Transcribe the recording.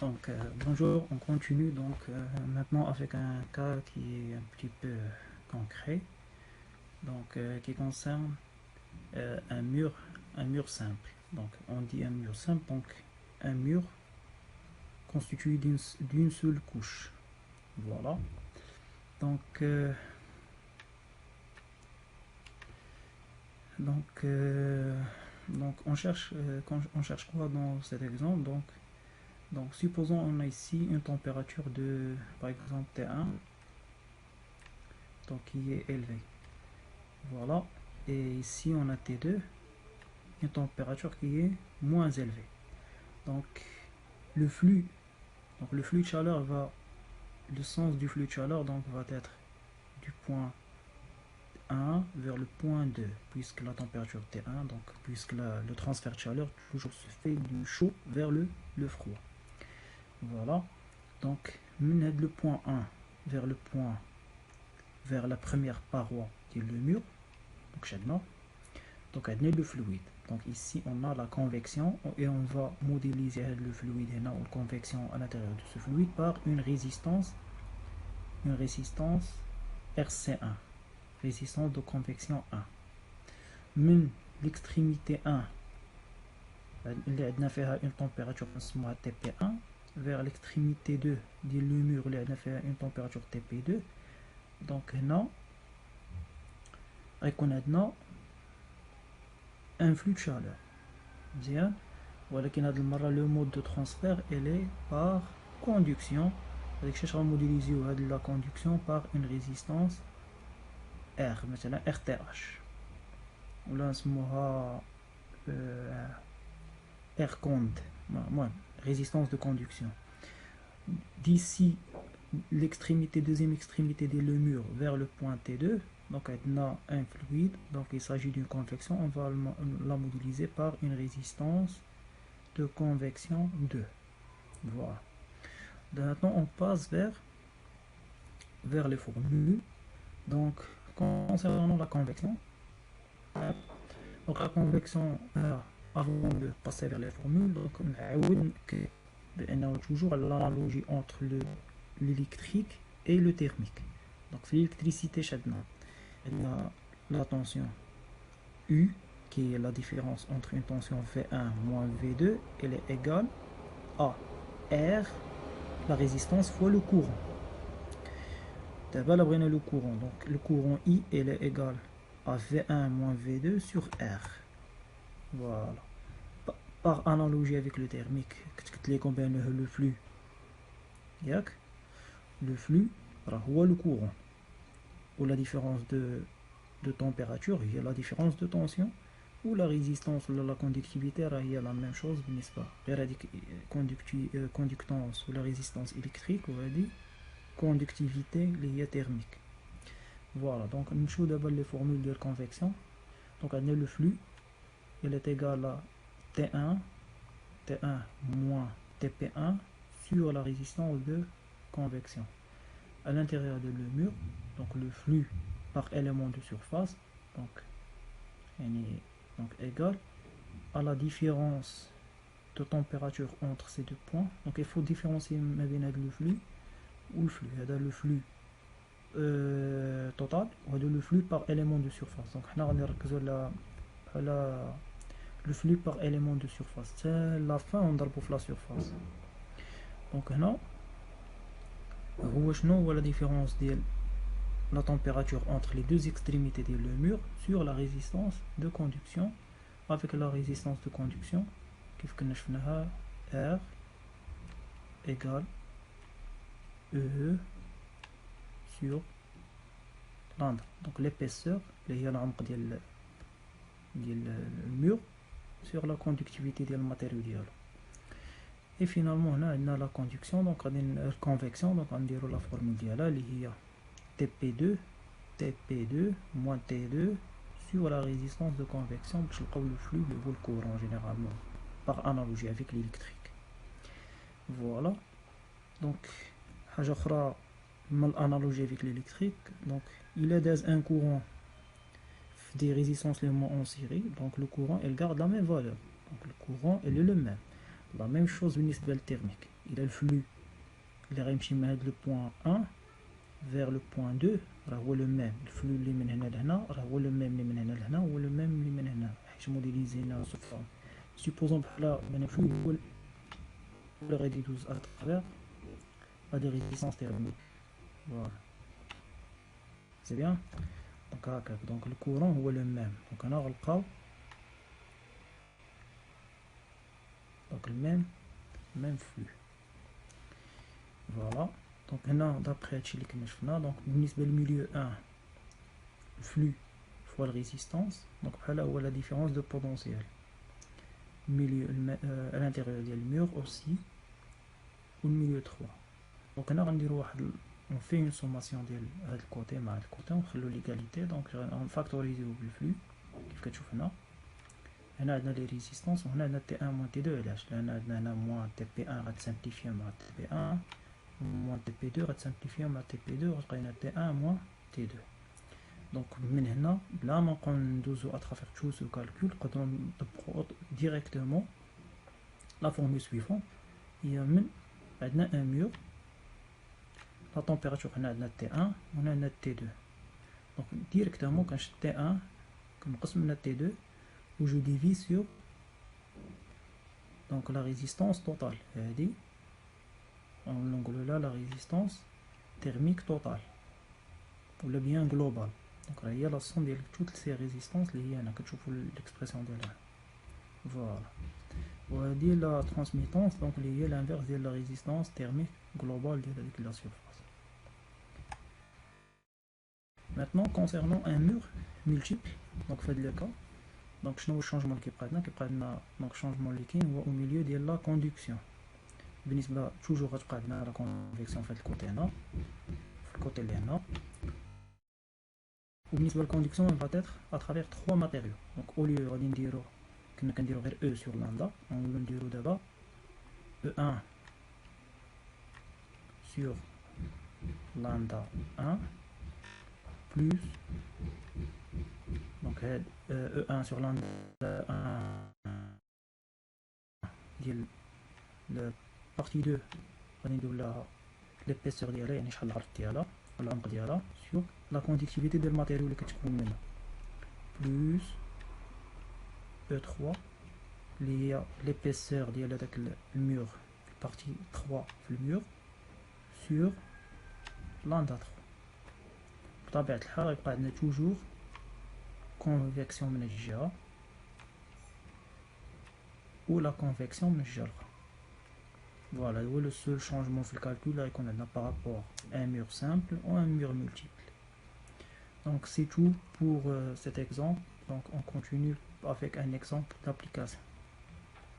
Bonjour, on continue maintenant avec un cas qui est un petit peu concret, qui concerne un mur simple. Donc on dit un mur simple, donc un mur constitué d'une seule couche. Voilà. Donc, euh, donc, euh, on cherche quoi dans cet exemple? Donc supposons on a ici une température de, par exemple, T1, donc qui est élevée. Voilà. Et ici on a T2, une température qui est moins élevée. Donc le flux, le flux de chaleur le sens du flux de chaleur va être du point 1 vers le point 2, puisque la température T1, puisque le transfert de chaleur toujours se fait du chaud vers le froid. Voilà. Donc le point 1 vers vers la première paroi qui est le mur. Donc le fluide. Donc ici on a la convection et on va modéliser le fluide et la convection à l'intérieur de ce fluide par une résistance RC1, résistance de convection 1. من l'extrémité 1 اللي عندنا فيها une température نسموها TP1 vers l'extrémité 2 ديال le mur اللي عندنا فيها une température TP2. donc هنا غيكون عندنا un flux de chaleur مزيان. ولكن هاد المرة le mode de transfert elle est par conduction. هذيك الشيء غنموديليزيو هاد la conduction par une résistance R, مثلا RTH ولا نسموها R cond, المهم résistance de conduction. D'ici l'extrémité, deuxième extrémité de le mur vers le point T2, donc on a un fluide, donc il s'agit d'une convection, on va la modéliser par une résistance de convection 2. Voilà. Maintenant on passe vers les formules. Donc concernant la convection, donc la convection avant de passer vers les formules, donc on a toujours l'analogie entre l'électrique et le thermique. Donc l'électricité on a la tension U qui est la différence entre une tension V1 moins V2, elle est égale à R, la résistance fois le courant. D'abord là le courant, donc le courant I elle est égale à V1 moins V2 sur R. Voilà. Par analogie avec le thermique, le flux, le flux ou le courant, ou la différence de température, il y a la différence de tension, ou la résistance ou la conductivité, il y a la même chose, n'est-ce pas? Conductance ou la résistance électrique, on va dire conductivité liée thermique. Voilà, donc nous avons d'abord les formules de convection. Donc on a le flux, il est égal à T1 moins TP1 sur la résistance de convection. À l'intérieur de le mur, donc le flux par élément de surface, donc égal à la différence de température entre ces deux points. Donc il faut différencier le flux ou le flux. Le flux total ou le flux par élément de surface. Donc on va le flux par élément de surface. C'est la fin on ضربو في la surface. Donc هنا هو شنو la différence ديال la température entre les deux extrémités du mur sur la résistance de conduction. Avec la résistance de conduction كيف كنا شفناها R égale E sur lambda. Donc l'épaisseur اللي هي العمق ديال le mur sur la conductivité du matériau ديالو. Et finalement on a la conduction, donc on a une convection, donc on dira la formule ديالها اللي هي TP2 moins T2 sur la résistance de convection باش نلقاو le flux le courant généralement par analogie avec l'électrique. Voilà. Donc حاجة أخرى من l'analogie avec l'électrique, donc il est un courant des résistances en série, donc le courant elle garde la même valeur, donc le courant elle est le même. La même chose بالنسبة للتhermique. Il a le flux اللي غيمشي من هذا le point 1 vers le point 2 راه هو le même. Le flux اللي من هنا لهنا راه هو le même اللي من هنا لهنا هو le même اللي من هنا حيت موديليزينا sous forme. Supposons بحال من الفلو هو اللي غادي يدوز à travers des résistances thermiques. Voilà. C'est bien. Donc هكاك donc le courant هو le même. Donc هنا غنلقاو donc le même flux. Voilà. Donc هنا d'après هادشي اللي كنا شفنا donc بالنسبة للميليو 1 le flux fois la résistance donc بحال هو la différence de potentiel milieu à l'intérieur ديال المur aussi و الميليو 3 donc هنا غنديرو واحد on fait une sommation ديال هاد الكوتي مع هاد الكوتي ونخلو ليغاليتي دونك غنفاكتوريزيو بالفلو كيف كتشوف هنا عندنا لي ريزيستانس وهنا عندنا تي 1 موان تي 2 علاش لان عندنا هنا موان تي بي 1 غتسامبليفي مع تي بي 1 موان تي بي 2 غتسامبليفي مع تي بي 2 غتبقى لنا تي 1 موان تي 2 دونك من هنا بلا ما نبقاو ندوزو اترافير تو سو كالكول نقدرو نطبقو ديريكتومون لا فورمول سويفون هي من عندنا ان مور لا تمبيراتور هنا عندنا تي 1 وهنا عندنا تي 2 دونك ديريكتومون كنشد تي 1 كنقسم من تي 2 و جو ديفي سور دونك لا ريزيستانس توتال هادي نقولو لها لا ريزيستانس thermique totale ولا بيان global دونك هي لا سوم ديال توت سي ريزيستانس اللي هي هنا كتشوفوا ليكسبرسيون ديالها فوالا وهادي لا ترانسميتونس دونك اللي هي لانفيرس ديال لا ريزيستانس thermique global ديال هاديك لا سيرفاس. Maintenant concernant un mur multiple donc في هاد لو كا دونك شنو هو الشونجمون اللي كيبقى عندنا دونك الشونجمون اللي كاين هو او ميليو ديال لا كوندكسيون بالنسبه توجور غتبقى عندنا لا كونفيكسيون في هاد الكوتي هنا في الكوتي اللي هنا وبالنسبه للكوندكسيون غادي تيتر اترافير 3 ماتيريو دونك او ليو غادي نديرو كنا كنديرو غير او سور لامدا نولو نديرو دابا او 1 سور لامدا 1 بلس دونك هاد او 1 سور لامدا 1 ديال بارتي 2 غادي نديرو لها ليبيسور ديالها يعني شحال العرض ديالها العمق ديالها سور لا كوندكتيفيتي ديال الماتيريو اللي كتكون منها بلس او 3 اللي هي ليبيسور ديال هداك المور في بارتي 3 في المور سور لاندا 3 بطبيعة الحال غيبقى عندنا توجور كونفيكسيون من الجهة و لا كونفيكسيون من الجهة الأخرى. فوالا هو لو سول شونجمون في الكالكول اللي غيكون عندنا بارابور ان مور سامبل و ان مور مولتيبل. Donc c'est tout pour cet exemple. Donc on continue avec un exemple d'application.